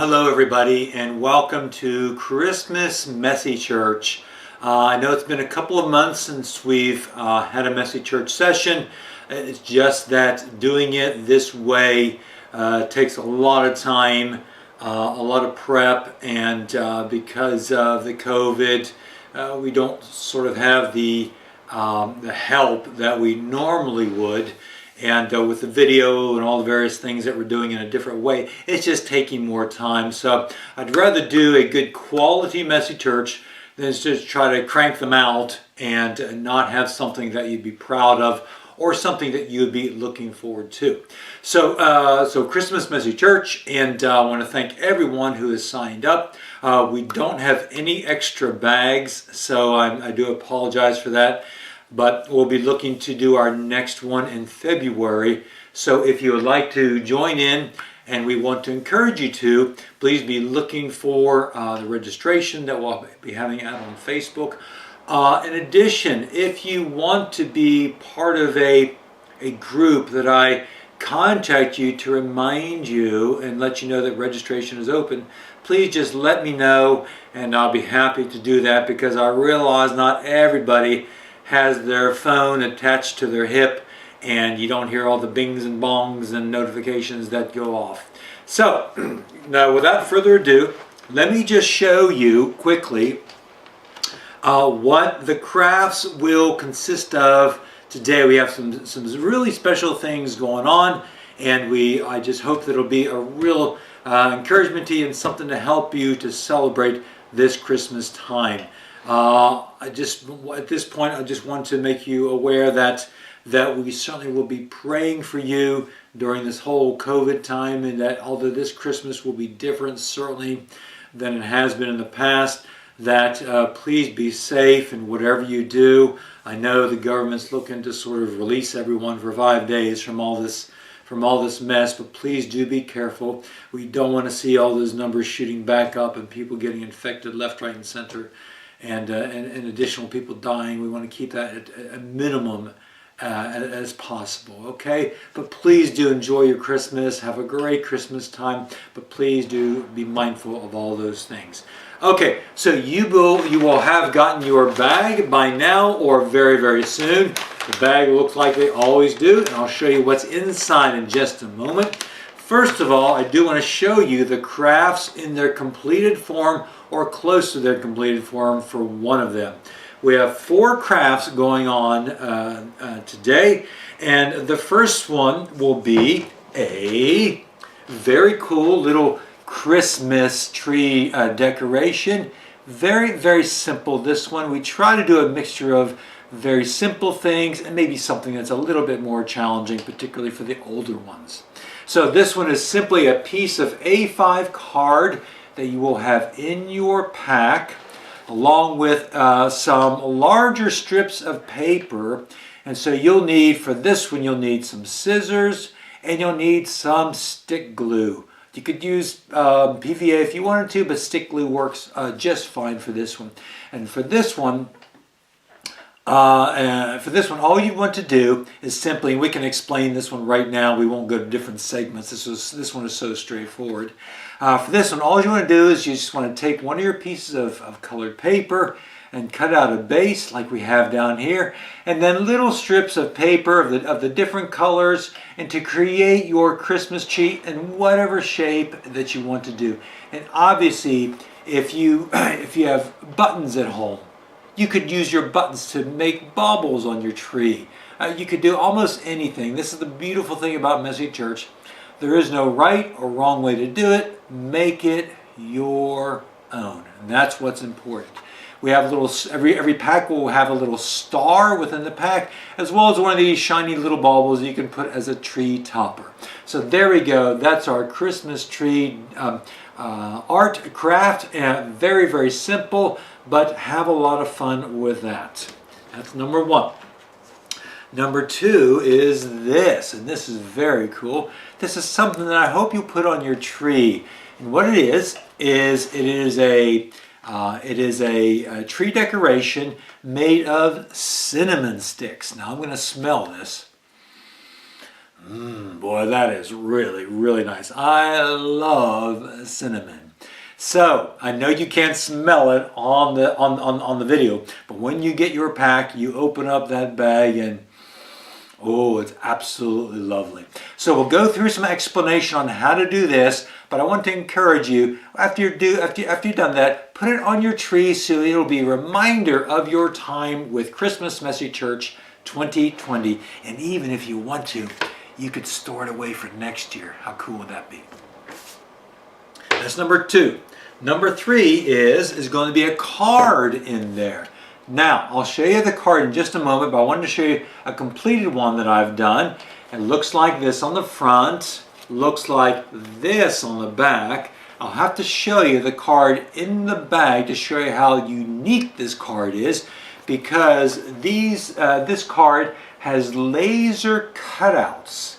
Hello everybody, and welcome to Christmas Messy Church. I know it's been a couple of months since we've had a Messy Church session. It's just that doing it this way takes a lot of time, a lot of prep, and because of the COVID, we don't sort of have the help that we normally would. And with the video and all the various things that we're doing in a different way, it's just taking more time. So I'd rather do a good quality Messy Church than just try to crank them out and not have something that you'd be proud of or something that you'd be looking forward to. So Christmas Messy Church, and I want to thank everyone who has signed up. We don't have any extra bags, so I do apologize for that. But we'll be looking to do our next one in February. So if you would like to join in, and we want to encourage you to, please be looking for the registration that we'll be having out on Facebook. In addition, if you want to be part of a group that I contact you to remind you and let you know that registration is open, please just let me know, and I'll be happy to do that, because I realize not everybody has their phone attached to their hip and you don't hear all the bings and bongs and notifications that go off. So now, without further ado, let me just show you quickly what the crafts will consist of today. We have some really special things going on, and I just hope that it'll be a real encouragement to you and something to help you to celebrate this Christmas time. At this point, I just want to make you aware that we certainly will be praying for you during this whole COVID time, and that although this Christmas will be different certainly than it has been in the past, that please be safe in whatever you do. I know the government's looking to sort of release everyone for 5 days from all this mess, but please do be careful. We don't want to see all those numbers shooting back up and people getting infected left, right, and center. And additional people dying. We want to keep that at a minimum as possible, okay? But please do enjoy your Christmas. Have a great Christmas time, but please do be mindful of all those things. Okay, so you will have gotten your bag by now or very, very soon. The bag looks like they always do, and I'll show you what's inside in just a moment. First of all, I do want to show you the crafts in their completed form or close to their completed form for one of them. We have 4 crafts going on today, and the first one will be a very cool little Christmas tree decoration. Very, very simple, this one. We try to do a mixture of very simple things and maybe something that's a little bit more challenging, particularly for the older ones. So this one is simply a piece of A5 card that you will have in your pack, along with some larger strips of paper. And so you'll need, for this one, you'll need some scissors and you'll need some stick glue. You could use PVA if you wanted to, but stick glue works just fine for this one. And for this one, all you want to do is simply, we can explain this one right now. We won't go to different segments. This one is so straightforward. For this one, all you want to do is you just want to take one of your pieces of colored paper and cut out a base like we have down here, and then little strips of paper of the different colors, and to create your Christmas tree in whatever shape that you want to do. And obviously, if you have buttons at home, you could use your buttons to make baubles on your tree. You could do almost anything. This is the beautiful thing about Messy Church. There is no right or wrong way to do it. Make it your own. And that's what's important. We have every pack will have a little star within the pack, as well as one of these shiny little baubles you can put as a tree topper. So there we go. That's our Christmas tree art craft. Very, very simple, but have a lot of fun with that. That's number 1. Number 2 is this, and this is very cool. This is something that I hope you put on your tree. And what it is it is a tree decoration made of cinnamon sticks. Now I'm going to smell this. Boy, that is really, really nice. I love cinnamon. So I know you can't smell it on the video, but when you get your pack, you open up that bag and oh, it's absolutely lovely. So we'll go through some explanation on how to do this, but I want to encourage you, after you've done that, put it on your tree so it'll be a reminder of your time with Christmas Messy Church 2020. And even if you want to, you could store it away for next year. How cool would that be? That's number 2. Number 3 is going to be a card in there. Now, I'll show you the card in just a moment, but I wanted to show you a completed one that I've done. It looks like this on the front, looks like this on the back. I'll have to show you the card in the bag to show you how unique this card is, because this card has laser cutouts.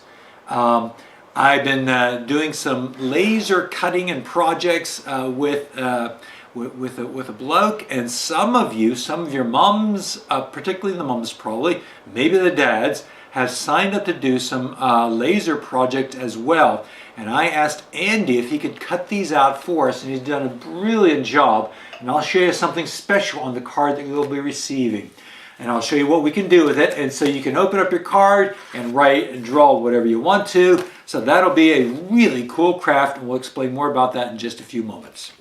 I've been doing some laser cutting and projects with a bloke, and some of your moms, particularly the moms probably, maybe the dads, have signed up to do some laser project as well. And I asked Andy if he could cut these out for us, and he's done a brilliant job. And I'll show you something special on the card that you'll be receiving. And I'll show you what we can do with it. And so you can open up your card and write and draw whatever you want to. So that'll be a really cool craft, and we'll explain more about that in just a few moments.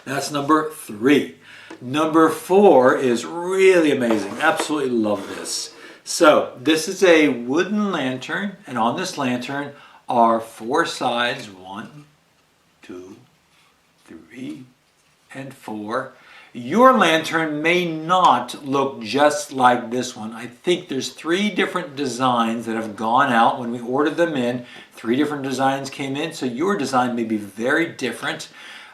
That's number 3. Number 4 is really amazing. Absolutely love this. So this is a wooden lantern, and on this lantern are 4 sides. 1, 2, 3, and 4. Your lantern may not look just like this one. I think there's 3 different designs that have gone out when we ordered them in. 3 different designs came in, so your design may be very different.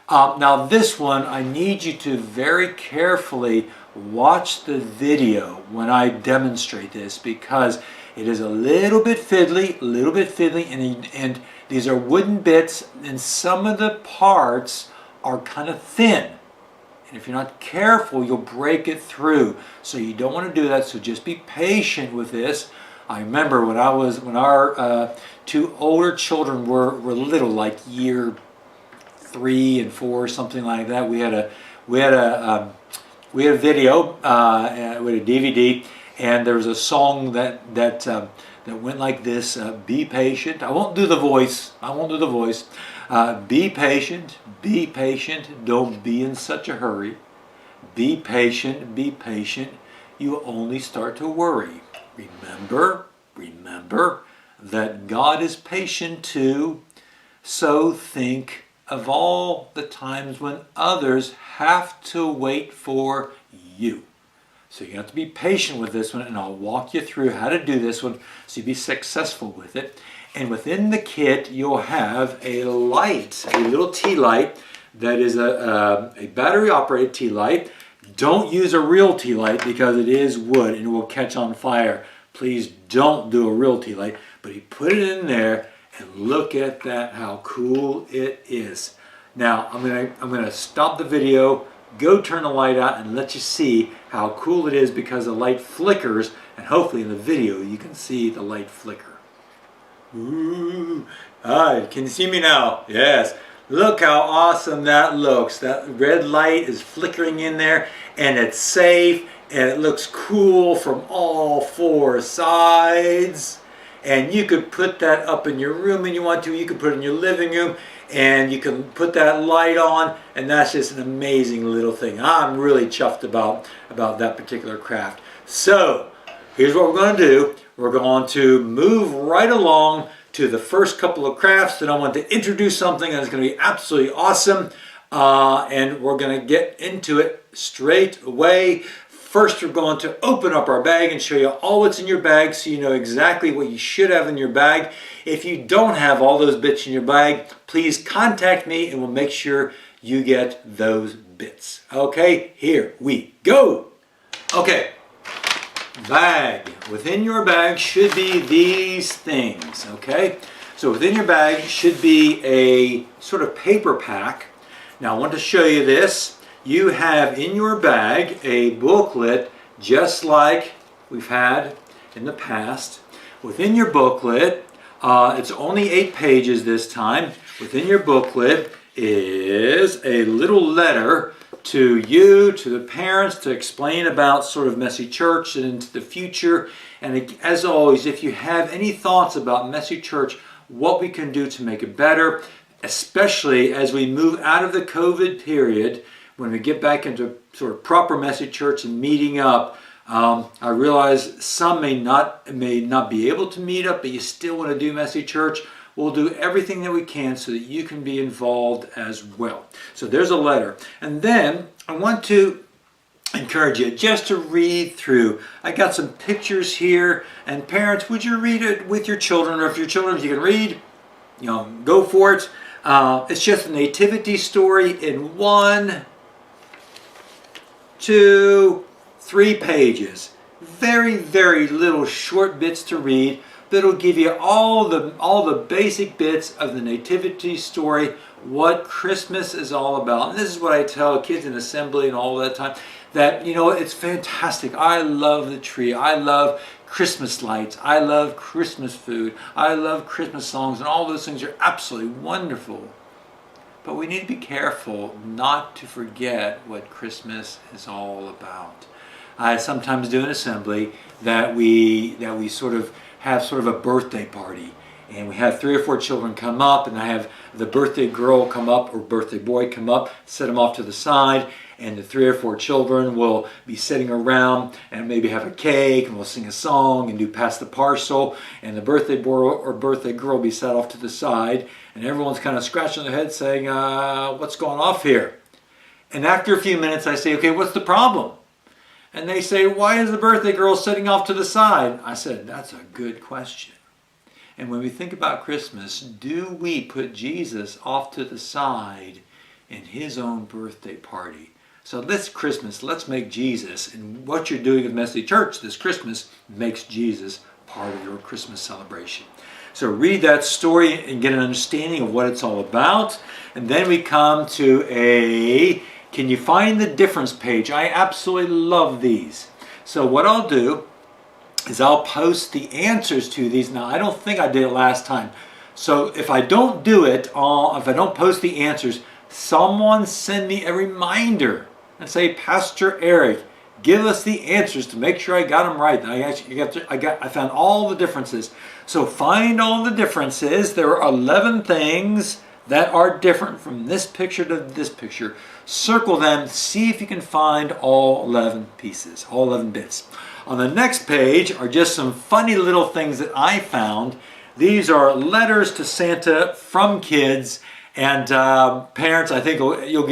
Now this one, I need you to very carefully watch the video when I demonstrate this, because it is a little bit fiddly, and these are wooden bits, and some of the parts are kind of thin. And if you're not careful, you'll break it through. So you don't want to do that, so just be patient with this. I remember when our 2 older children were little, like year 3 and 4, something like that. We had a video, we had a DVD, and there was a song that went like this: "Be patient." I won't do the voice. Be patient. Don't be in such a hurry. Be patient. You will only start to worry. Remember that God is patient too. So think of all the times when others have to wait for you. So you have to be patient with this one, and I'll walk you through how to do this one so you be successful with it. And within the kit, you'll have a light, a little tea light that is a battery-operated tea light. Don't use a real tea light because it is wood and it will catch on fire. Please don't do a real tea light, but you put it in there. And look at that, how cool it is. Now, I'm gonna stop the video, go turn the light out, and let you see how cool it is, because the light flickers, and hopefully in the video you can see the light flicker. Ooh. All right, can you see me now? Yes. Look how awesome that looks. That red light is flickering in there, and it's safe, and it looks cool from all 4 sides. And you could put that up in your room when you want to. You could put it in your living room, and you can put that light on, and that's just an amazing little thing. I'm really chuffed about that particular craft. So here's what we're going to do. We're going to move right along to the first couple of crafts, and I want to introduce something that's going to be absolutely awesome, and we're going to get into it straight away. First, we're going to open up our bag and show you all what's in your bag so you know exactly what you should have in your bag. If you don't have all those bits in your bag, please contact me and we'll make sure you get those bits. Okay, here we go. Okay, bag. Within your bag should be these things, okay? So within your bag should be a sort of paper pack. Now I want to show you this. You have in your bag a booklet just like we've had in the past. within your booklet, it's only 8 pages this time. Within your booklet is a little letter to you, to the parents, to explain about sort of Messy Church and into the future. And as always, if you have any thoughts about Messy Church, what we can do to make it better, especially as we move out of the COVID period, when we get back into sort of proper Messy Church and meeting up. I realize some may not be able to meet up, but you still want to do Messy Church. We'll do everything that we can so that you can be involved as well. So there's a letter. And then I want to encourage you just to read through. I got some pictures here, and parents, would you read it with your children, or if your children, if you can read, go for it. It's just a nativity story in 1, 2, 3 pages. Very, very little short bits to read that'll give you all the basic bits of the nativity story, what Christmas is all about. And this is what I tell kids in assembly and all that time, that it's fantastic. I love the tree. I love Christmas lights. I love Christmas food. I love Christmas songs, and all those things are absolutely wonderful. But we need to be careful not to forget what Christmas is all about. I sometimes do an assembly that we sort of have a birthday party, and we have 3 or 4 children come up, and I have the birthday girl come up or birthday boy come up, set them off to the side, and the 3 or 4 children will be sitting around and maybe have a cake, and we'll sing a song and do pass the parcel, and the birthday boy or birthday girl will be set off to the side, and everyone's kind of scratching their head saying, what's going off here? And after a few minutes I say, okay, what's the problem? And they say, why is the birthday girl sitting off to the side? I said, that's a good question. And when we think about Christmas, do we put Jesus off to the side in his own birthday party? So this Christmas, let's make Jesus, and what you're doing at Messy Church this Christmas makes Jesus part of your Christmas celebration. So read that story and get an understanding of what it's all about. And then we come to can you find the difference page? I absolutely love these. So what I'll do is I'll post the answers to these. Now, I don't think I did it last time. So if I don't do it, if I don't post the answers, someone send me a reminder and say, Pastor Eric, give us the answers to make sure I got them right. I found all the differences. So find all the differences. There are 11 things that are different from this picture to this picture. Circle them, see if you can find all 11 pieces, all 11 bits. On the next page are just some funny little things that I found. These are letters to Santa from kids, and parents. I think you'll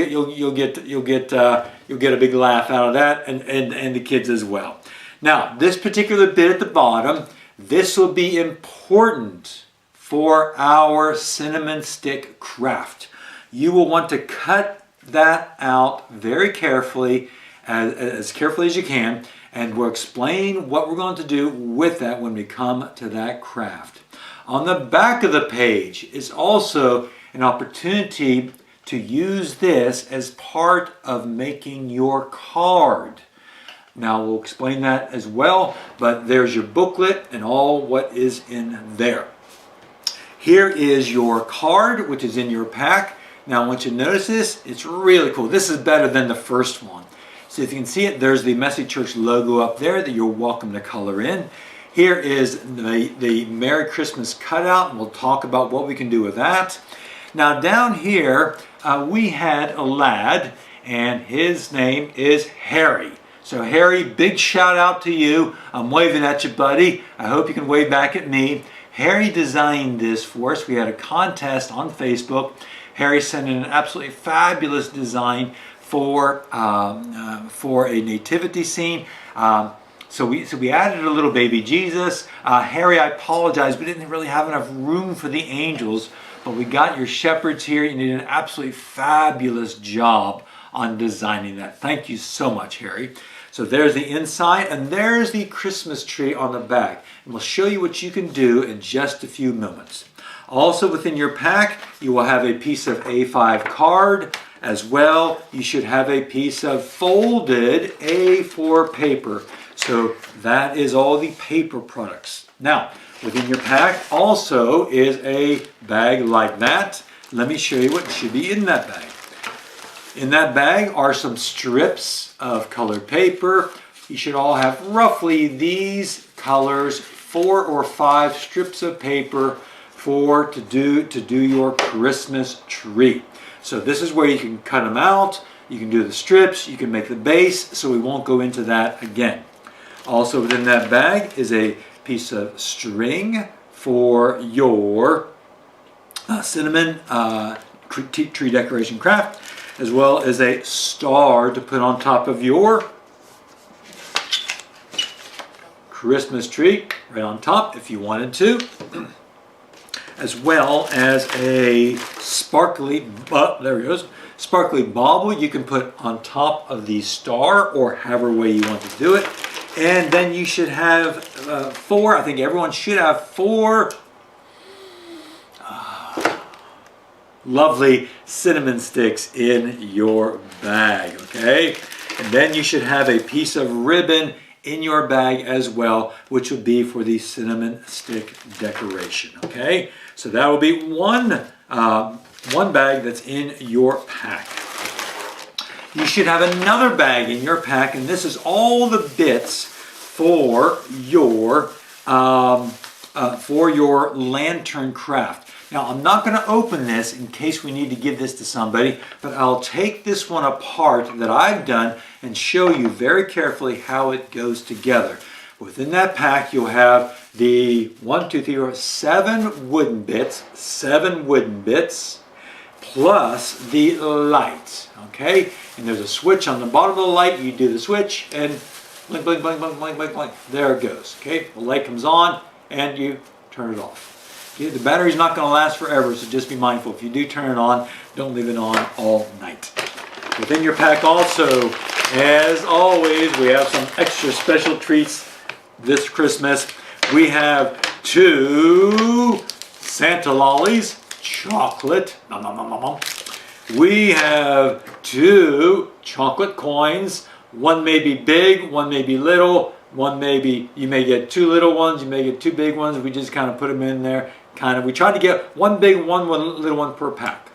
get a big laugh out of that, and the kids as well. Now, this particular bit at the bottom, this will be important for our cinnamon stick craft. You will want to cut that out very carefully, as carefully as you can, and we'll explain what we're going to do with that when we come to that craft. On the back of the page is also an opportunity to use this as part of making your card. Now we'll explain that as well, but there's your booklet and all what is in there. Here is your card, which is in your pack. Now I want you to notice this. It's really cool. This is better than the first one. So if you can see it, there's the Messy Church logo up there that you're welcome to color in. Here is the Merry Christmas cutout, and we'll talk about what we can do with that. Now down here, we had a lad, and his name is Harry. So Harry, big shout out to you. I'm waving at you, buddy. I hope you can wave back at me. Harry designed this for us. We had a contest on Facebook. Harry sent in an absolutely fabulous design for a nativity scene. So we added a little baby Jesus. Harry, I apologize, we didn't really have enough room for the angels, but we got your shepherds here. You did an absolutely fabulous job on designing that. Thank you so much, Harry. So there's the inside, and there's the Christmas tree on the back. And we'll show you what you can do in just a few moments. Also within your pack, you will have a piece of A5 card. As well, you should have a piece of folded A4 paper. So that is all the paper products. Now, Within your pack also is a bag like that. Let me show you what should be in that bag. In that bag are some strips of colored paper. You should all have roughly these colors, 4 or 5 strips of paper to do your Christmas tree. So this is where you can cut them out. You can do the strips. You can make the base. So we won't go into that again. Also within that bag is a piece of string for your cinnamon tree decoration craft, as well as a star to put on top of your Christmas tree, right on top if you wanted to, as well as a sparkly bauble you can put on top of the star, or however way you want to do it. And then you should have 4, I think everyone should have 4 lovely cinnamon sticks in your bag, okay? And then you should have a piece of ribbon in your bag as well, which would be for the cinnamon stick decoration, okay? So that will be one bag that's in your pack. You should have another bag in your pack, and this is all the bits for your lantern craft. Now, I'm not going to open this in case we need to give this to somebody, but I'll take this one apart that I've done and show you very carefully how it goes together. Within that pack, you'll have the 7 wooden bits, plus the light, okay? And there's a switch on the bottom of the light. You do the switch and blink, blink, blink, blink, blink, blink, blink. There it goes, okay? The light comes on and you turn it off. Okay? The battery's not going to last forever, so just be mindful. If you do turn it on, don't leave it on all night. Within your pack also, as always, we have some extra special treats this Christmas. We have 2 Santa lollies, chocolate. Nom, nom, nom, nom, nom. We have 2 chocolate coins. One may be big, one may be little, one may be, you may get 2 little ones, you may get 2 big ones. We just kind of put them in there. We tried to get 1 big one, 1 little one per pack.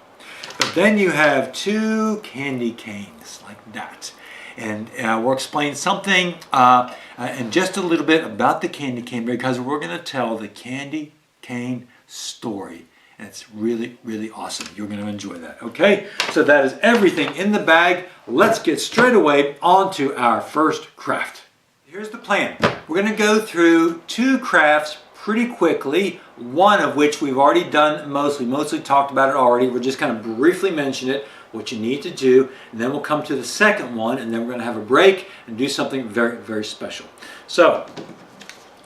But then you have 2 candy canes like that. And we'll explain something and just a little bit about the candy cane, because we're going to tell the candy cane story. And it's really, really awesome. You're going to enjoy that, okay? So that is everything in the bag. Let's get straight away on to our first craft. Here's the plan. We're going to go through 2 crafts pretty quickly, one of which we've already done mostly talked about it already. We're just kind of briefly mention it, what you need to do, and then we'll come to the second one, and then we're going to have a break and do something very, very special. So,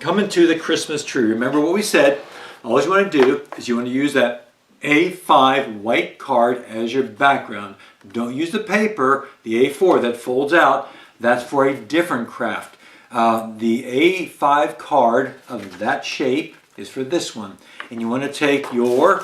coming to the Christmas tree, remember what we said. All you want to do is you want to use that A5 white card as your background. Don't use the paper, the A4 that folds out. That's for a different craft. The A5 card of that shape is for this one. And you want to take your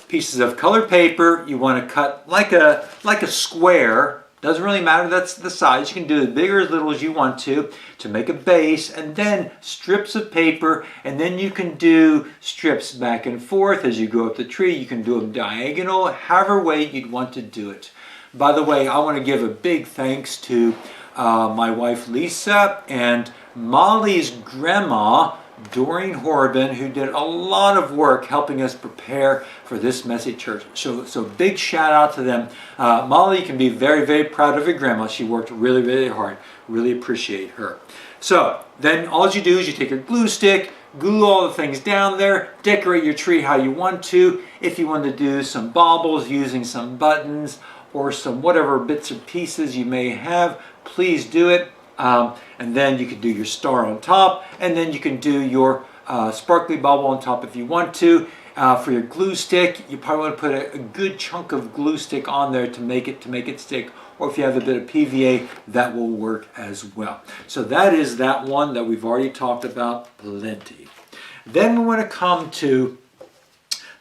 pieces of colored paper. You want to cut like a square. Doesn't really matter, that's the size. You can do as big or as little as you want to make a base, and then strips of paper, and then you can do strips back and forth as you go up the tree. You can do them diagonal, however way you'd want to do it. By the way, I want to give a big thanks to my wife Lisa and Molly's grandma Doreen Horben, who did a lot of work helping us prepare for this messy church. So big shout out to them. Molly, you can be very, very proud of your grandma. She worked really, really hard. Really appreciate her. So then all you do is you take your glue stick, glue all the things down there, decorate your tree how you want to. If you want to do some baubles using some buttons or some whatever bits or pieces you may have, please do it. And then you can do your star on top, and then you can do your sparkly bauble on top if you want to. For your glue stick, you probably want to put a good chunk of glue stick on there to make it stick, or if you have a bit of PVA, that will work as well. So that is that one that we've already talked about plenty. Then we want to come to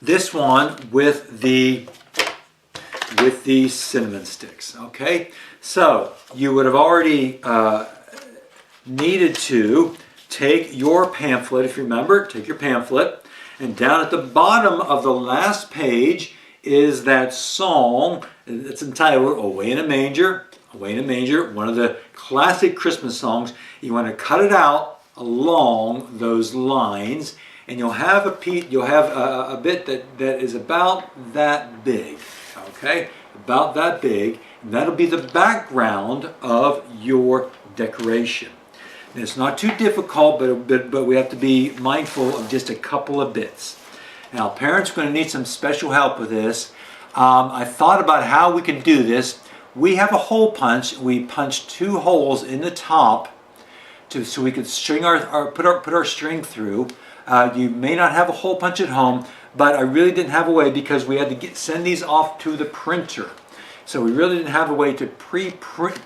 this one with the cinnamon sticks, okay? So you would have already needed to take your pamphlet, if you remember, take your pamphlet, and down at the bottom of the last page is that song. It's entitled Away in a Manger. Away in a Manger, one of the classic Christmas songs. You want to cut it out along those lines, and you'll have a bit that is about that big. Okay, about that big, and that'll be the background of your decoration. And it's not too difficult, but we have to be mindful of just a couple of bits. Now, parents are going to need some special help with this. I thought about how we can do this. We have a hole punch. We punch 2 holes in the top so we could string put our string through. You may not have a hole punch at home, but I really didn't have a way because we had to send these off to the printer. So we really didn't have a way to pre-punch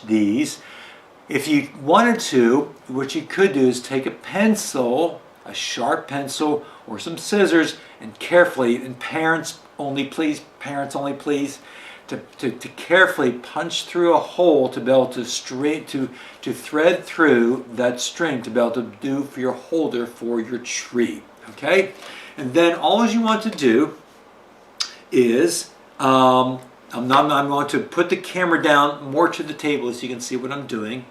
these. If you wanted to, what you could do is take a pencil, a sharp pencil, or some scissors, and carefully, and parents only please, to carefully punch through a hole to be able to thread through that string to be able to do for your holder for your tree. Okay, and then all you want to do is I'm going to put the camera down more to the table so you can see what I'm doing.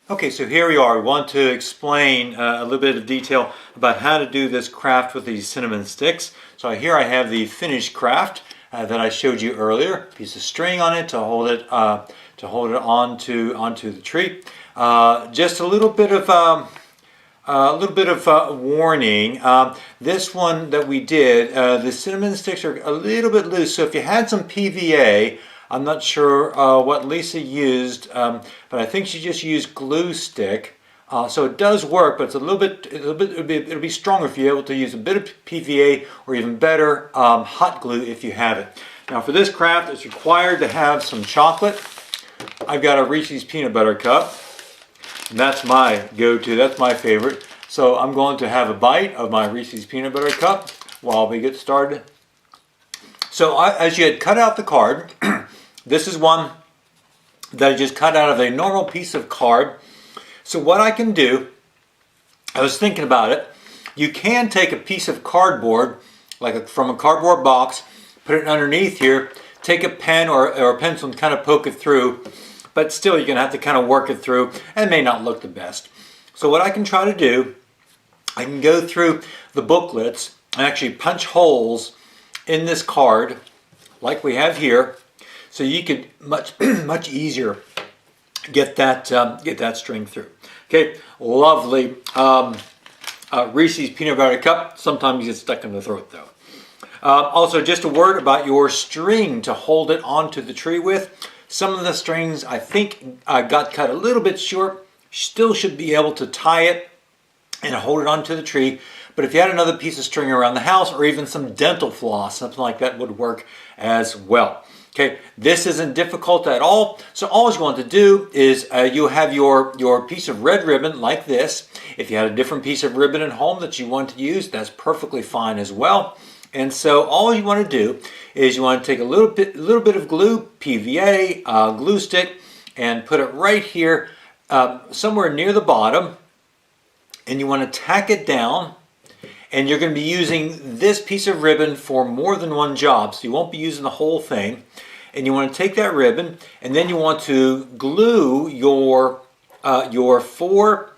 Okay, so here we are. We want to explain a little bit of detail about how to do this craft with these cinnamon sticks. So here I have the finished craft that I showed you earlier. Piece of string on it to hold it onto the tree. Just a little bit of warning. This one that we did, the cinnamon sticks are a little bit loose. So if you had some PVA, I'm not sure what Lisa used, but I think she just used glue stick. So it does work, but it's it'll be stronger if you're able to use a bit of PVA or even better, hot glue if you have it. Now for this craft, it's required to have some chocolate. I've got a Reese's peanut butter cup, and that's my go-to. That's my favorite. So I'm going to have a bite of my Reese's peanut butter cup while we get started. So as you had cut out the card, this is one that I just cut out of a normal piece of card. So what I can do, I was thinking about it, you can take a piece of cardboard, from a cardboard box, put it underneath here, take a pen or a pencil and kind of poke it through, but still you're going to have to kind of work it through, and it may not look the best. So what I can try to do, I can go through the booklets and actually punch holes in this card, like we have here, so you could much easier get that string through. Okay, lovely Reese's peanut butter cup. Sometimes you get stuck in the throat though. Also, just a word about your string to hold it onto the tree with. Some of the strings I think got cut a little bit short. Still should be able to tie it and hold it onto the tree. But if you had another piece of string around the house or even some dental floss, something like that would work as well. Okay, this isn't difficult at all. So all you want to do is you have your piece of red ribbon like this. If you had a different piece of ribbon at home that you want to use, that's perfectly fine as well. And so all you want to do is you want to take a little bit of glue, PVA, glue stick, and put it right here somewhere near the bottom. And you want to tack it down. And you're going to be using this piece of ribbon for more than one job, so you won't be using the whole thing. And you want to take that ribbon, and then you want to glue your 3 or 4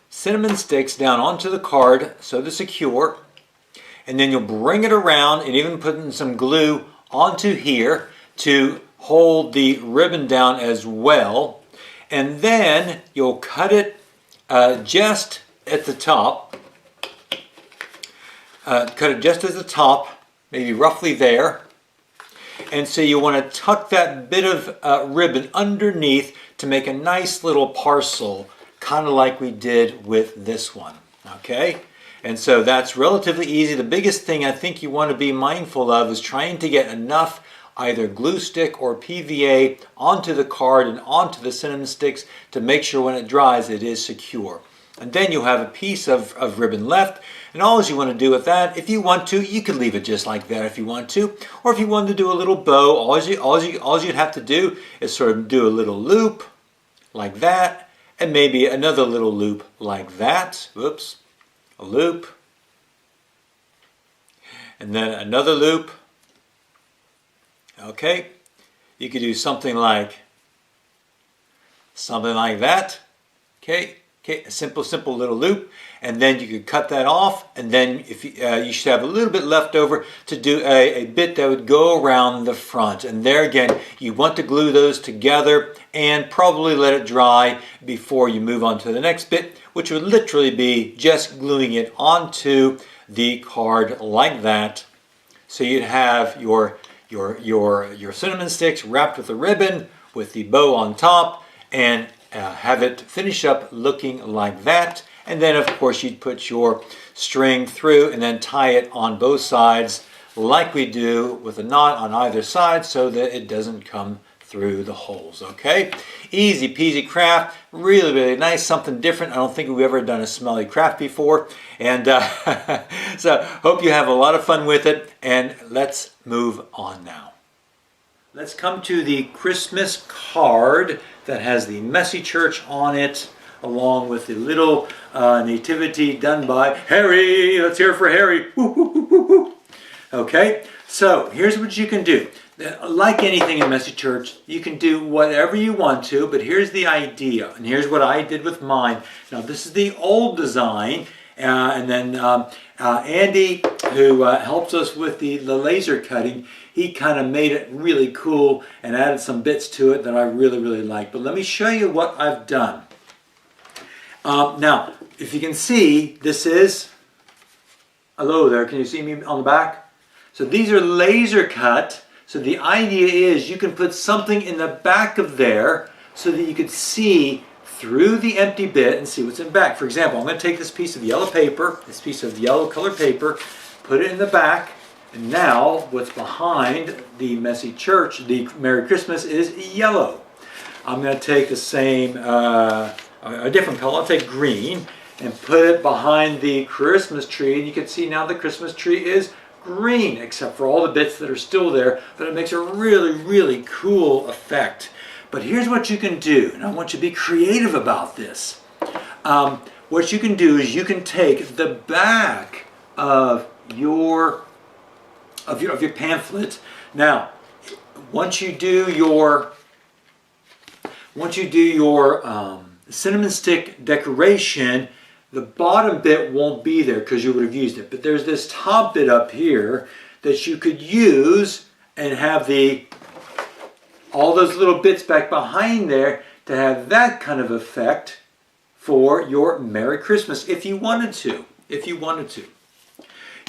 cinnamon sticks down onto the card so to secure. And then you'll bring it around and even put in some glue onto here to hold the ribbon down as well. And then you'll cut it just at the top, cut it just at the top, maybe roughly there. And so you want to tuck that bit of ribbon underneath to make a nice little parcel, kind of like we did with this one. Okay? And so that's relatively easy. The biggest thing I think you want to be mindful of is trying to get enough either glue stick or PVA onto the card and onto the cinnamon sticks to make sure when it dries it is secure. And then you'll have a piece of ribbon left. And all you want to do with that, if you want to, you can leave it just like that if you want to. Or if you want to do a little bow, all you'd have to do is sort of do a little loop like that, and maybe another little loop like that. Whoops, a loop, and then another loop. Okay, you could do something like that. Okay, a simple little loop, and then you could cut that off, and then if you should have a little bit left over to do a bit that would go around the front. And there again, you want to glue those together and probably let it dry before you move on to the next bit, which would literally be just gluing it onto the card like that. So you'd have your cinnamon sticks wrapped with a ribbon with the bow on top, and have it finish up looking like that. And then of course you'd put your string through and then tie it on both sides like we do with a knot on either side so that it doesn't come through the holes. Okay, easy peasy craft, really nice, something different. I don't think we've ever done a smelly craft before, and so hope you have a lot of fun with it. And let's move on now. Let's come to the Christmas card that has the messy church on it, along with the little nativity done by Harry. Let's hear it for Harry. Woo, woo, woo, woo, woo. Okay, so here's what you can do. Like anything in messy church, you can do whatever you want to, but here's the idea, and here's what I did with mine. Now this is the old design, and then Andy, who helps us with the laser cutting, he kind of made it really cool and added some bits to it that I really like. But let me show you what I've done. Now, if you can see, this is, hello there, can you see me on the back? So these are laser cut. So the idea is you can put something in the back of there so that you could see through the empty bit and see what's in the back. For example, I'm going to take this piece of yellow paper, this piece of yellow colored paper, put it in the back, and now what's behind the messy church, the Merry Christmas, is yellow. I'm going to take the same, a different color, I'll take green, and put it behind the Christmas tree, and you can see now the Christmas tree is green, except for all the bits that are still there, but it makes a really cool effect. But here's what you can do, and I want you to be creative about this. What you can do is you can take the back of your pamphlet. Now, once you do your cinnamon stick decoration, the bottom bit won't be there because you would have used it. But there's this top bit up here that you could use and have all those little bits back behind there to have that kind of effect for your Merry Christmas if you wanted to.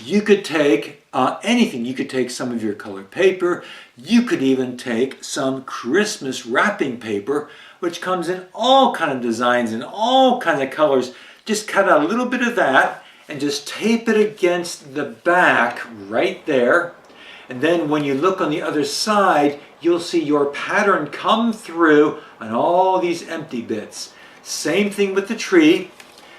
You could take anything. You could take some of your colored paper. You could even take some Christmas wrapping paper, which comes in all kind of designs and all kinds of colors. Just cut out a little bit of that and just tape it against the back right there. And then when you look on the other side, you'll see your pattern come through on all these empty bits. Same thing with the tree.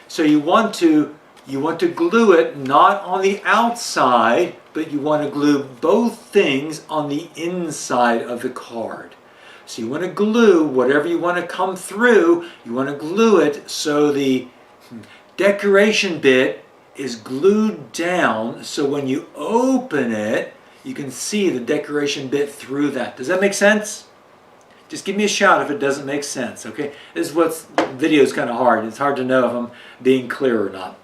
So you want to glue it not on the outside, but you want to glue both things on the inside of the card. So you want to glue whatever you want to come through, you want to glue it so the decoration bit is glued down, so when you open it, you can see the decoration bit through that. Does that make sense? Just give me a shout if it doesn't make sense, okay? This is what's, video is kind of hard. It's hard to know if I'm being clear or not.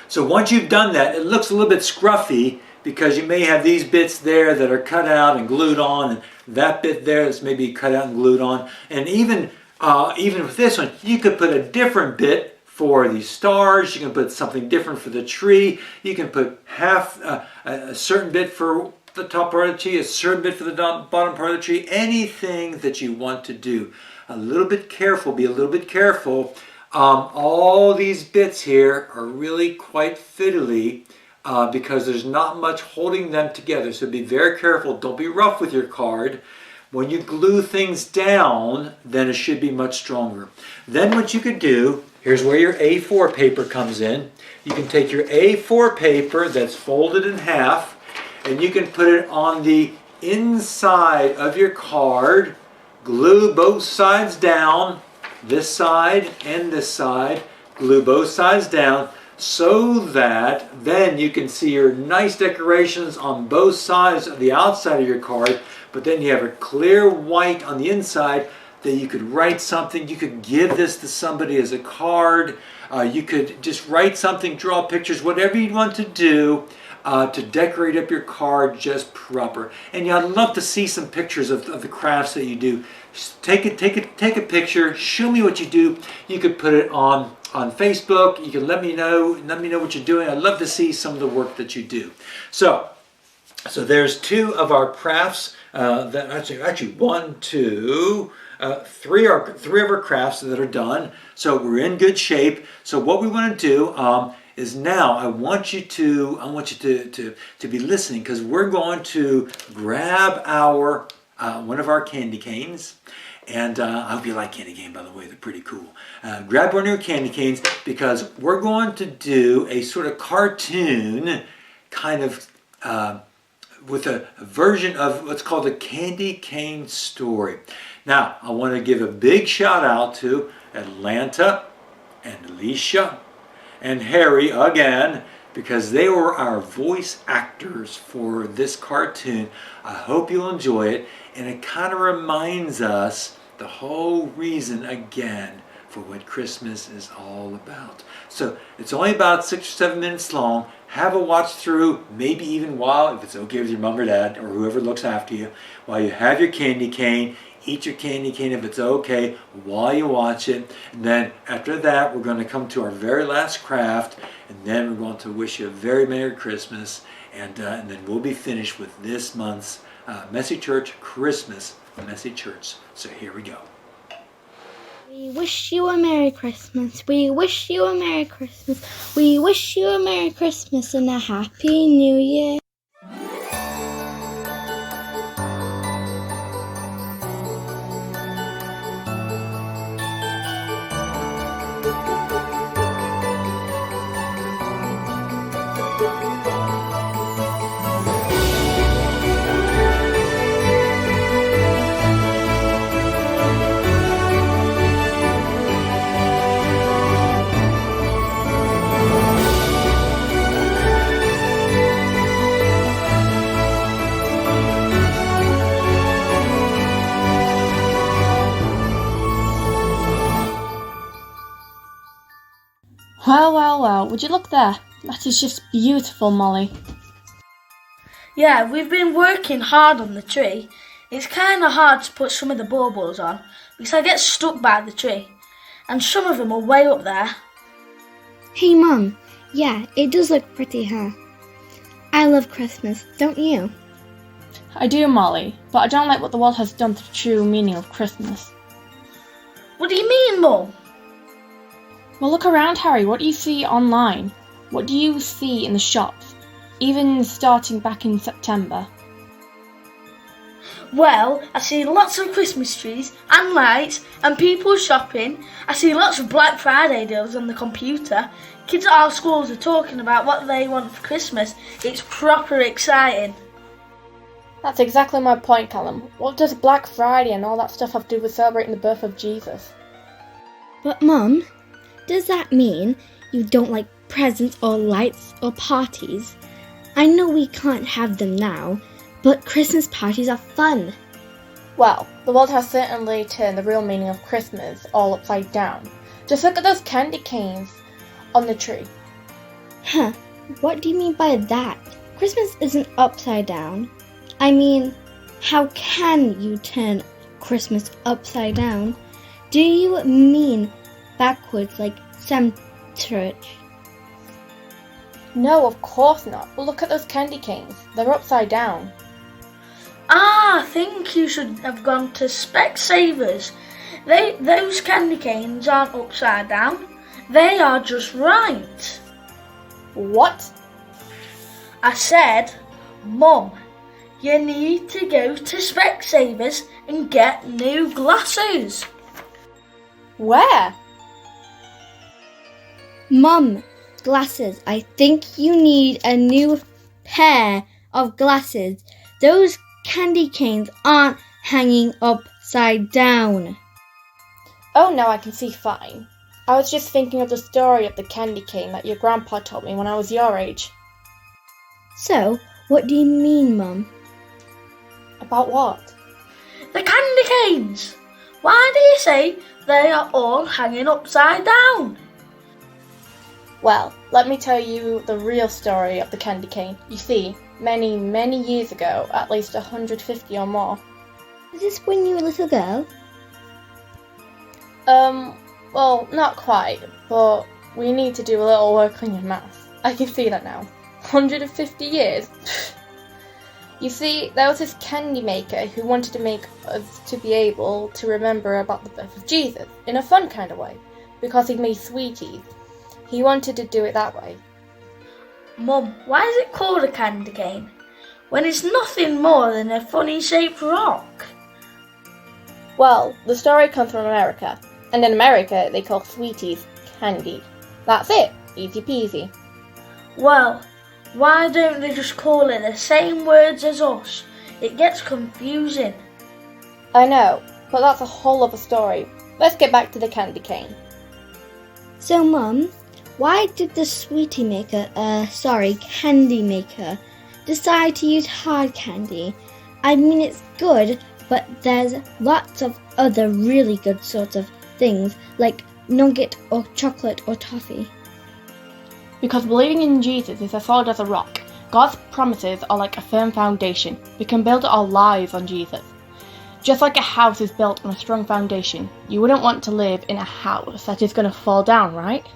So once you've done that, it looks a little bit scruffy because you may have these bits there that are cut out and glued on, and that bit there that's maybe cut out and glued on. And even with this one, you could put a different bit for the stars. You can put something different for the tree. You can put a certain bit for the top part of the tree, a certain bit for the bottom part of the tree, anything that you want to do. A little bit careful, be a little bit careful. All these bits here are really quite fiddly because there's not much holding them together. So be very careful. Don't be rough with your card. When you glue things down, then it should be much stronger. Then what you could do, here's where your A4 paper comes in. You can take your A4 paper that's folded in half, and you can put it on the inside of your card, glue both sides down, this side and this side, glue both sides down so that then you can see your nice decorations on both sides of the outside of your card, but then you have a clear white on the inside that you could write something. You could give this to somebody as a card. You could just write something, draw pictures, whatever you want to do to decorate up your card just proper. And I'd love to see some pictures of the crafts that you do. Just take a picture, show me what you do. You could put it on Facebook. You can let me know what you're doing. I'd love to see some of the work that you do. So there's two of our crafts. That actually one, two, three of our crafts that are done. So we're in good shape. So what we want to do is now I want you to be listening, because we're going to grab our one of our candy canes. And I hope you like candy cane, by the way. They're pretty cool. Grab one of your candy canes, because we're going to do a sort of cartoon kind of with a version of what's called a candy cane story. Now, I want to give a big shout out to Atlanta and Alicia and Harry again, because they were our voice actors for this cartoon. I hope you'll enjoy it, and it kind of reminds us the whole reason again for what Christmas is all about. So it's only about 6 or 7 minutes long. Have a watch through, maybe even while, if it's okay with your mom or dad or whoever looks after you, while you have your candy cane. Eat your candy cane if it's okay while you watch it. And then after that, we're going to come to our very last craft, and then we're going to wish you a very Merry Christmas, and then we'll be finished with this month's Messy Church Christmas Messy Church. So here we go. We wish you a Merry Christmas. We wish you a Merry Christmas. We wish you a Merry Christmas and a Happy New Year. Well, would you look there? That is just beautiful, Molly. Yeah, we've been working hard on the tree. It's kind of hard to put some of the baubles on, because I get stuck by the tree, and some of them are way up there. Hey Mum, yeah, it does look pretty, huh? I love Christmas, don't you? I do, Molly, but I don't like what the world has done to the true meaning of Christmas. What do you mean, Mum? Well, look around, Harry. What do you see online? What do you see in the shops, even starting back in September? Well, I see lots of Christmas trees and lights and people shopping. I see lots of Black Friday deals on the computer. Kids at our schools are talking about what they want for Christmas. It's proper exciting. That's exactly my point, Callum. What does Black Friday and all that stuff have to do with celebrating the birth of Jesus? But Mum, does that mean you don't like presents or lights or parties? I know we can't have them now, but Christmas parties are fun. Well, the world has certainly turned the real meaning of Christmas all upside down. Just look at those candy canes on the tree. Huh, what do you mean by that? Christmas isn't upside down. I mean, how can you turn Christmas upside down? Do you mean backwards like some church? No, of course not. But look at those candy canes. They're upside down. I think you should have gone to Specsavers. Those candy canes aren't upside down. They are just right. What? I said, Mum, you need to go to Specsavers and get new glasses. Where? Mum, glasses. I think you need a new pair of glasses. Those candy canes aren't hanging upside down. Oh no, I can see fine. I was just thinking of the story of the candy cane that your grandpa told me when I was your age. So, what do you mean, Mum? About what? The candy canes! Why do you say they are all hanging upside down? Well, let me tell you the real story of the candy cane. You see, many, many years ago, at least 150 or more. Is this when you were a little girl? Well, not quite, but we need to do a little work on your maths. I can see that now. 150 years? You see, there was this candy maker who wanted to make us to be able to remember about the birth of Jesus in a fun kind of way, because he made sweeties. He wanted to do it that way. Mum, why is it called a candy cane when it's nothing more than a funny shaped rock? Well, the story comes from America, and in America they call sweeties candy. That's it, easy peasy. Well, why don't they just call it the same words as us? It gets confusing. I know, but that's a whole other story. Let's get back to the candy cane. So, Mum, why did the candy maker decide to use hard candy? I mean, it's good, but there's lots of other really good sorts of things, like nugget or chocolate or toffee. Because believing in Jesus is as solid as a rock. God's promises are like a firm foundation. We can build our lives on Jesus. Just like a house is built on a strong foundation, you wouldn't want to live in a house that is going to fall down, right?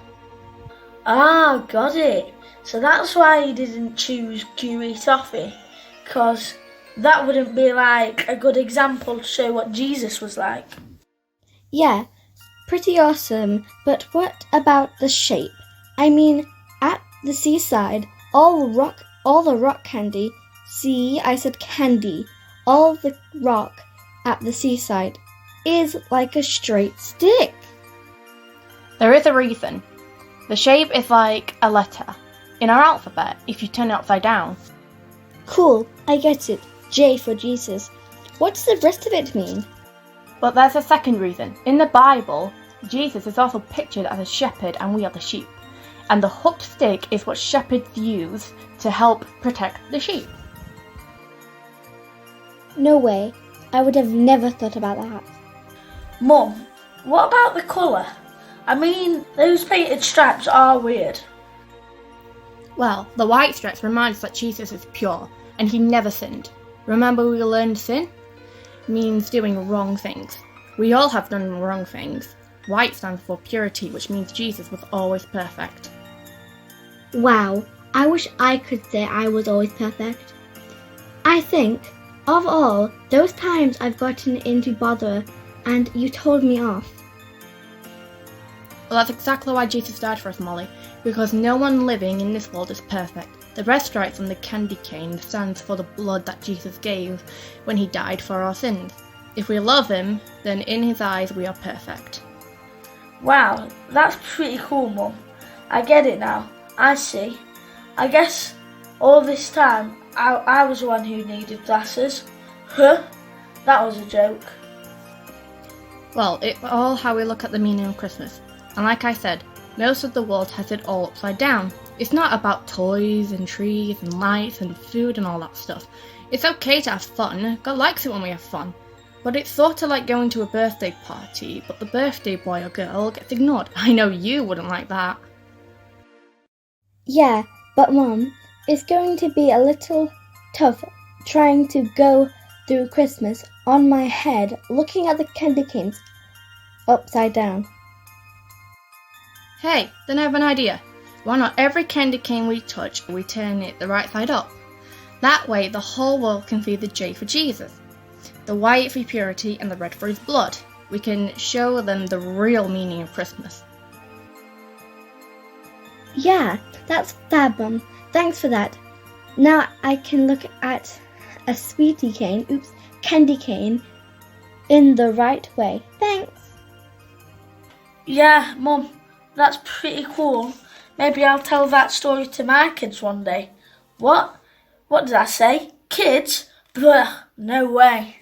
Ah, got it. So that's why you didn't choose gooey toffee, because that wouldn't be like a good example to show what Jesus was like. Yeah, pretty awesome, but what about the shape? I mean, at the seaside, all the rock candy, see, I said candy, all the rock at the seaside is like a straight stick. There is a reason. The shape is like a letter in our alphabet if you turn it upside down. Cool, I get it. J for Jesus. What does the rest of it mean? But there's a second reason. In the Bible, Jesus is also pictured as a shepherd and we are the sheep. And the hooked stick is what shepherds use to help protect the sheep. No way. I would have never thought about that. Mum, what about the colour? I mean, those painted stripes are weird. Well, the white stripes remind us that Jesus is pure and he never sinned. Remember we learned sin? Means doing wrong things. We all have done wrong things. White stands for purity, which means Jesus was always perfect. Wow, I wish I could say I was always perfect. I think, of all those times I've gotten into bother and you told me off. Well, that's exactly why Jesus died for us, Molly, because no one living in this world is perfect. The red stripes on the candy cane stands for the blood that Jesus gave when he died for our sins. If we love him, then in his eyes we are perfect. Wow, that's pretty cool, Mum. I get it now. I see. I guess all this time I was the one who needed glasses. Huh? That was a joke. Well, it's all how we look at the meaning of Christmas. And like I said, most of the world has it all upside down. It's not about toys and trees and lights and food and all that stuff. It's okay to have fun. God likes it when we have fun. But it's sort of like going to a birthday party, but the birthday boy or girl gets ignored. I know you wouldn't like that. Yeah, but Mum, it's going to be a little tough trying to go through Christmas on my head looking at the candy canes upside down. Hey, then I have an idea. Why not every candy cane we touch, we turn it the right side up? That way the whole world can see the J for Jesus, the white for purity and the red for his blood. We can show them the real meaning of Christmas. Yeah, that's fab, Mum. Thanks for that. Now I can look at a candy cane in the right way. Thanks. Yeah, Mum, that's pretty cool. Maybe I'll tell that story to my kids one day. What? What did I say? Kids? Blech, no way.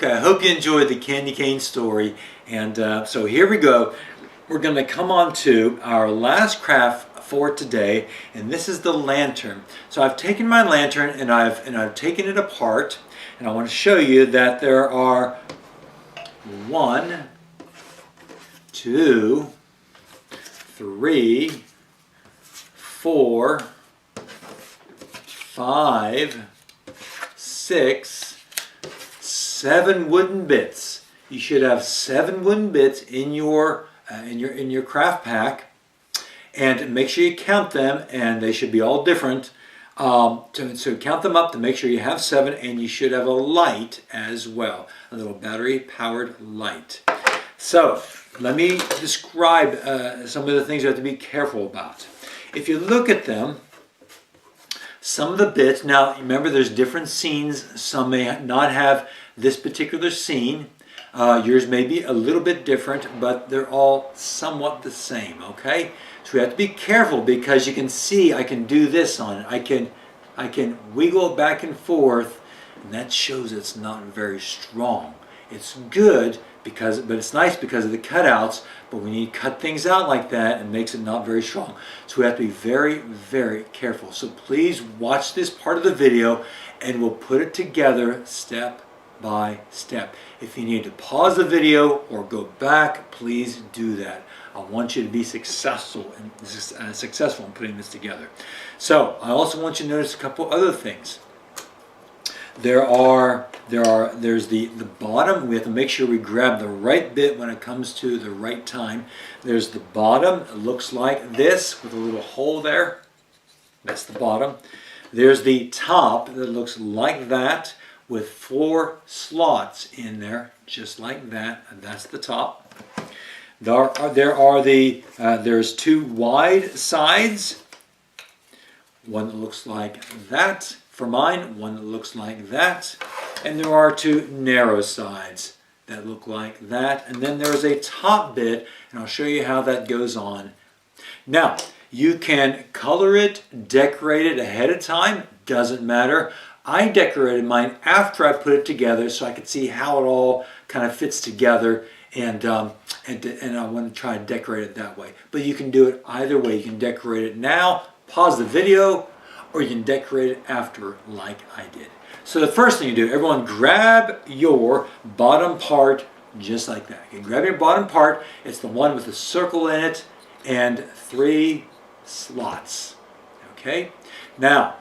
Okay, I hope you enjoyed the candy cane story. And so here we go. We're going to come on to our last craft for today, and this is the lantern. So I've taken my lantern and I've taken it apart, and I want to show you that there are 1, 2, 3, 4, 5, 6, 7 wooden bits. You should have 7 wooden bits in your craft pack, and make sure you count them, and they should be all different. So count them up to make sure you have 7, and you should have a light as well, a little battery powered light. So let me describe some of the things you have to be careful about. If you look at them, some of the bits, now remember there's different scenes. Some may not have this particular scene. Yours may be a little bit different, but they're all somewhat the same, okay? So we have to be careful, because you can see I can do this on it. I can wiggle it back and forth, and that shows it's not very strong. It's good, but it's nice because of the cutouts, but when you cut things out like that, it makes it not very strong. So we have to be very, very careful. So please watch this part of the video, and we'll put it together step by step. If you need to pause the video or go back, please do that. I want you to be successful in putting this together. So I also want you to notice a couple other things. There's the bottom. We have to make sure we grab the right bit when it comes to the right time. There's the bottom. It looks like this with a little hole there. That's the bottom. There's the top that looks like that with 4 slots in there, just like that, and that's the top. There's 2 wide sides. One that looks like that for mine, one that looks like that, and there are 2 narrow sides that look like that, and then there's a top bit, and I'll show you how that goes on. Now, you can color it, decorate it ahead of time, doesn't matter. I decorated mine after I put it together so I could see how it all kind of fits together, and I want to try and decorate it that way. But you can do it either way. You can decorate it now, pause the video, or you can decorate it after like I did. So the first thing you do, everyone grab your bottom part just like that. You grab your bottom part, it's the one with the circle in it and 3 slots. Okay? Now,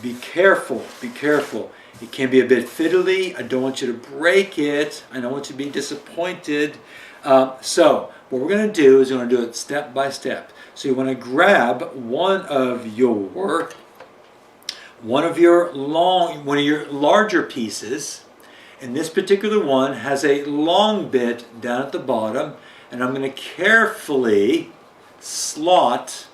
be careful, be careful. It can be a bit fiddly. I don't want you to break it. I don't want you to be disappointed. So what we're going to do is we're going to do it step by step. So you want to grab one of your larger pieces, and this particular one has a long bit down at the bottom, and I'm going to carefully slot,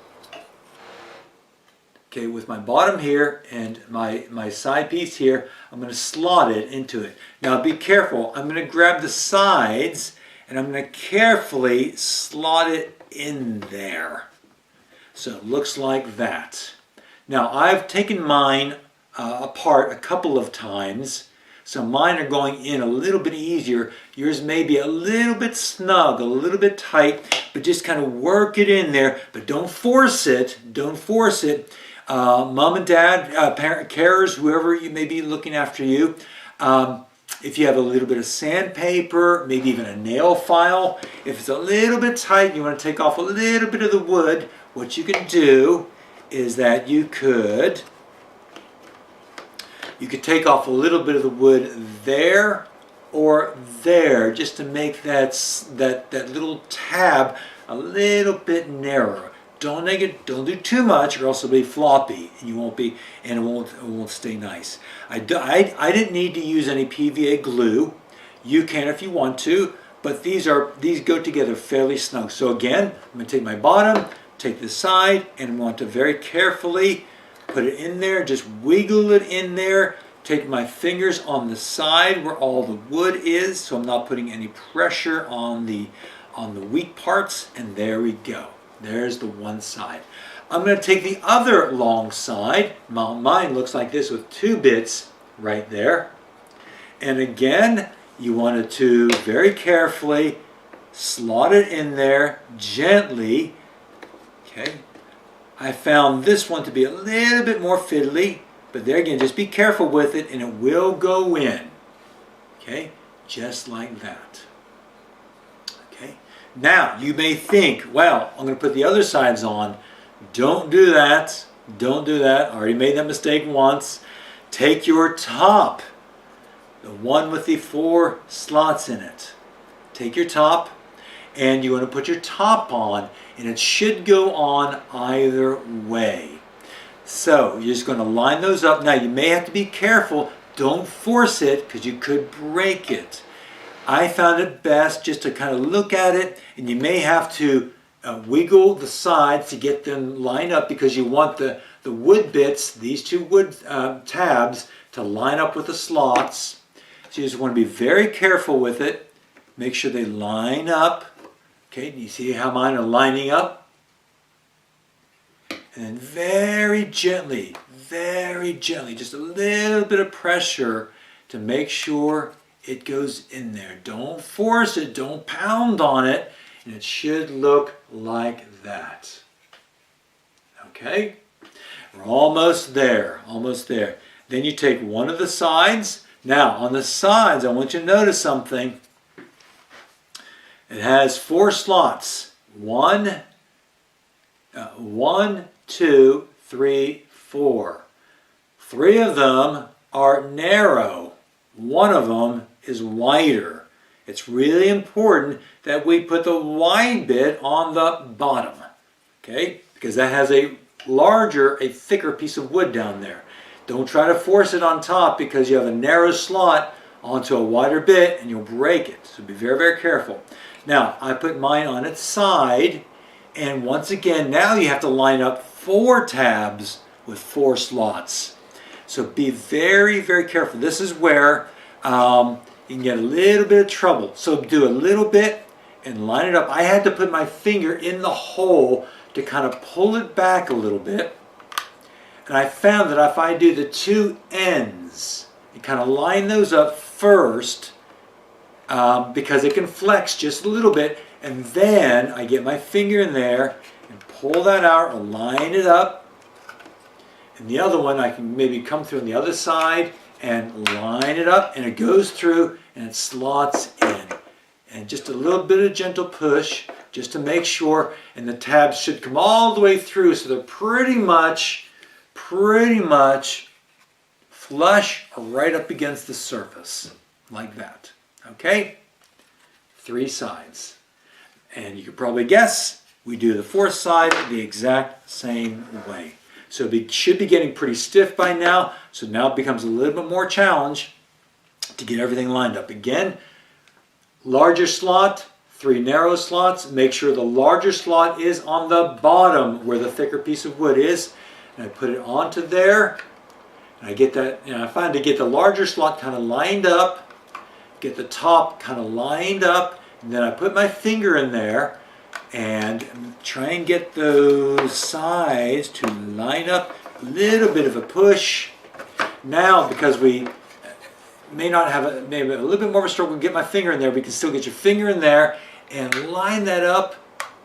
okay, with my bottom here and my side piece here, I'm going to slot it into it. Now be careful, I'm going to grab the sides and I'm going to carefully slot it in there. So it looks like that. Now I've taken mine apart a couple of times, so mine are going in a little bit easier. Yours may be a little bit snug, a little bit tight, but just kind of work it in there, but don't force it, don't force it. Mom and dad, parent carers, whoever you may be looking after you, if you have a little bit of sandpaper, maybe even a nail file, if it's a little bit tight, you want to take off a little bit of the wood, what you can do is that you could take off a little bit of the wood there or there, just to make that little tab a little bit narrower. Don't do too much, or else it'll be floppy, and it won't stay nice. I didn't need to use any PVA glue. You can if you want to, but these go together fairly snug. So again, I'm going to take my bottom, take the side, and I want to very carefully put it in there. Just wiggle it in there. Take my fingers on the side where all the wood is, so I'm not putting any pressure on the weak parts, and there we go. There's the one side. I'm going to take the other long side. Mine looks like this with 2 bits right there. And again, you wanted to very carefully slot it in there gently. Okay. I found this one to be a little bit more fiddly, but there again, just be careful with it and it will go in. Okay, just like that. Okay, now you may think, well, I'm going to put the other sides on. Don't do that. Don't do that. I already made that mistake once. Take your top, the one with the 4 slots in it. Take your top and you want to put your top on, and it should go on either way. So you're just going to line those up. Now you may have to be careful. Don't force it because you could break it. I found it best just to kind of look at it, and you may have to wiggle the sides to get them lined up because you want the wood bits, these 2 wood tabs, to line up with the slots. So you just want to be very careful with it. Make sure they line up. Okay, do you see how mine are lining up? And then very gently, just a little bit of pressure to make sure it goes in there. Don't force it, don't pound on it, and it should look like that. Okay, we're almost there, almost there. Then you take one of the sides. Now, on the sides, I want you to notice something. It has 4 slots. 1, 2, 3, 4. 3 of them are narrow. 1 of them is wider. It's really important that we put the wide bit on the bottom, okay? Because that has a thicker piece of wood down there. Don't try to force it on top because you have a narrow slot onto a wider bit and you'll break it. So be very, very careful. Now, I put mine on its side, and once again, now you have to line up 4 tabs with 4 slots. So be very, very careful. This is where you can get a little bit of trouble. So do a little bit and line it up. I had to put my finger in the hole to kind of pull it back a little bit. And I found that if I do the 2 ends and kind of line those up first, because it can flex just a little bit, and then I get my finger in there and pull that out and line it up. And the other one I can maybe come through on the other side and line it up, and it goes through and it slots in. And just a little bit of gentle push just to make sure, and the tabs should come all the way through so they're pretty much flush right up against the surface like that. Okay, 3 sides. And you could probably guess we do the 4th side the exact same way. So it should be getting pretty stiff by now. So now it becomes a little bit more challenge to get everything lined up. Again, larger slot, 3 narrow slots. Make sure the larger slot is on the bottom where the thicker piece of wood is. And I put it onto there. And I get that, I find to get the larger slot kind of lined up. Get the top kind of lined up, and then I put my finger in there and try and get those sides to line up. A little bit of a push. Now, because we may not have maybe a little bit more of a struggle to get my finger in there, we can still get your finger in there and line that up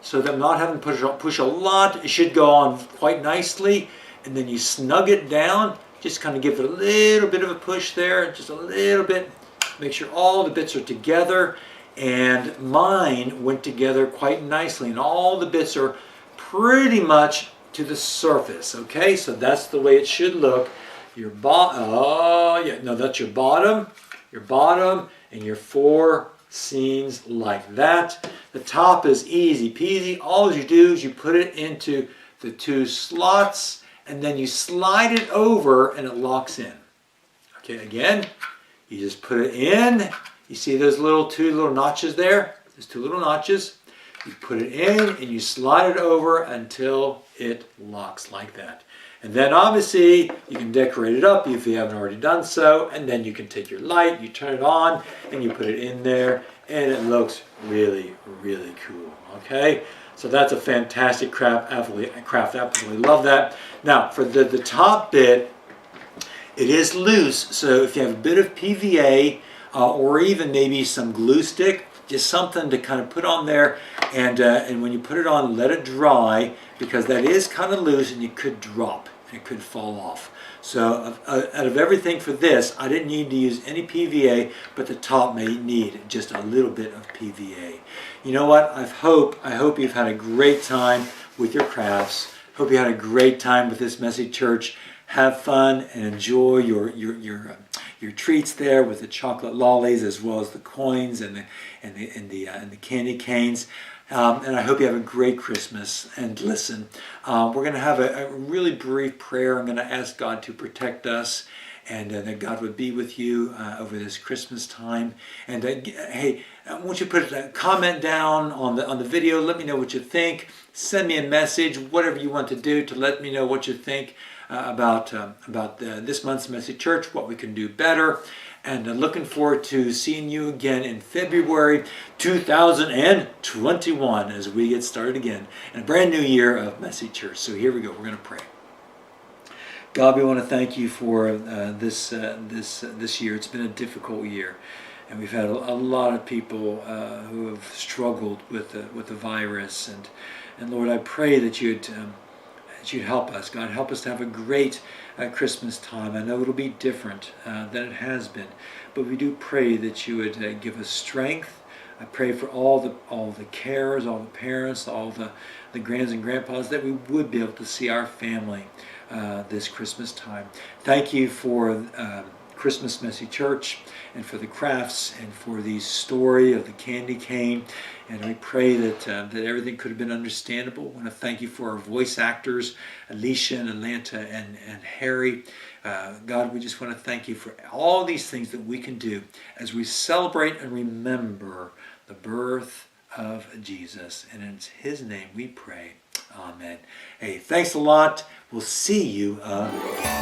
so that I'm not having to push a lot. It should go on quite nicely, and then you snug it down. Just kind of give it a little bit of a push there, just a little bit. Make sure all the bits are together, and mine went together quite nicely, and all the bits are pretty much to the surface. Okay, so that's the way it should look. Your that's your bottom, and your 4 scenes like that. The top is easy peasy. All you do is you put it into the 2 slots, and then you slide it over, and it locks in. Okay, again. You just put it in. You see those 2 little notches there? There's 2 little notches. You put it in and you slide it over until it locks like that. And then obviously you can decorate it up if you haven't already done so. And then you can take your light, you turn it on, and you put it in there. And it looks really, really cool. Okay? So that's a fantastic craft. Absolutely love that. Now for the top bit, it is loose, so if you have a bit of PVA, or even maybe some glue stick, just something to kind of put on there, and when you put it on, let it dry, because that is kind of loose and it could drop, it could fall off. So out of everything for this, I didn't need to use any PVA, but the top may need just a little bit of PVA. You know what? I hope you've had a great time with your crafts. Hope you had a great time with this Messy Church. Have fun and enjoy your treats there with the chocolate lollies, as well as the coins and the candy canes. And I hope you have a great Christmas. And listen, we're going to have a really brief prayer. I'm going to ask God to protect us, and that God would be with you over this Christmas time. And hey, I want you to put a comment down on the video. Let me know what you think. Send me a message, whatever you want to do to let me know what you think about this month's Messy Church, what we can do better. And looking forward to seeing you again in February 2021 as we get started again in a brand new year of Messy Church. So here we go. We're going to pray. God, we want to thank you for this year. It's been a difficult year, and we've had a lot of people who have struggled with the virus. And Lord, I pray that you'd help us. God, help us to have a great Christmas time. I know it'll be different than it has been, but we do pray that you would give us strength. I pray for all the carers, all the parents, all the grands and grandpas, that we would be able to see our family this Christmas time. Thank you for Christmas Messy Church, and for the crafts, and for the story of the candy cane. And we pray that everything could have been understandable. I want to thank you for our voice actors, Alicia and Atlanta and Harry. God, we just want to thank you for all these things that we can do as we celebrate and remember the birth of Jesus. And in his name we pray. Amen. Hey, thanks a lot. We'll see you again.